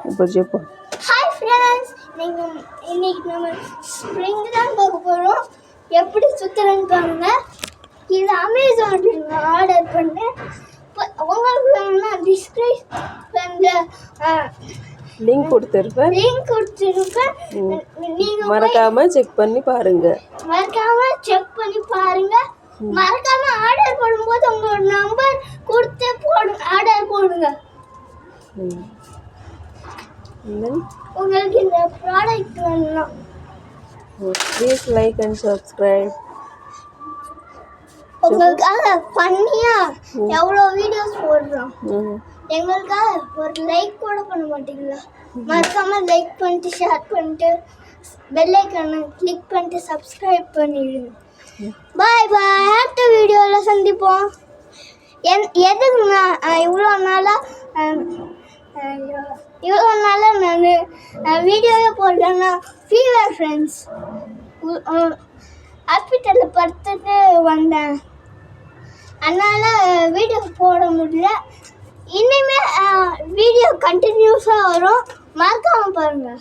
இப்போ చెప్పు. Hi friends, இன்னைக்கு நம்ம ஸ்ப்ரிங் தான் பார்க்க போகிறோம். எப்படி சுற்றுறேன்னு பாருங்க. இது அமேசானில் ஆர்டர் பண்ணேன். உங்களுக்கு வேணும்னா டிஸ்கிரிப்ஷனில் லிங்க் கொடுத்துருப்பேன். நீங்கள் மறக்காம செக் பண்ணி பாருங்க. மறக்காம ஆர்டர் போடும்போது உங்களோட நம்பர் கொடுத்து ஆர்டர் போடுங்க. உங்களுக்கு இந்த ப்ராடக்ட் வேணும்னா ப்ளீஸ் லைக் அண்ட் சப்ஸ்கிரைப். உங்களுக்காக ஃபன்னியா எவ்வளோ வீடியோஸ் போடுறோம். எங்களுக்காக ஒரு லைக் கூட பண்ண மாட்டீங்களா? மறக்காம லைக் பண்ணிட்டு ஷேர் பண்ணிட்டு பெல் ஐக்கானை கிளிக் பண்ணிட்டு சப்ஸ்கிரைப் பண்ணிடுங்க. பாய் பாய். அடுத்த வீடியோவில் சந்திப்போம். எதுக்கு நான் இவ்வளோ நாளாக நான் வீடியோவே போடலன்னா ஃபீவர் ஃப்ரெண்ட்ஸ் ஹாஸ்பிட்டலில் படுத்துட்டு வந்தேன். அதனால் வீடியோ போட முடியல. இனிமேல் வீடியோ கண்டினியூஸாக வரும். மறக்காமல் பாருங்கள்.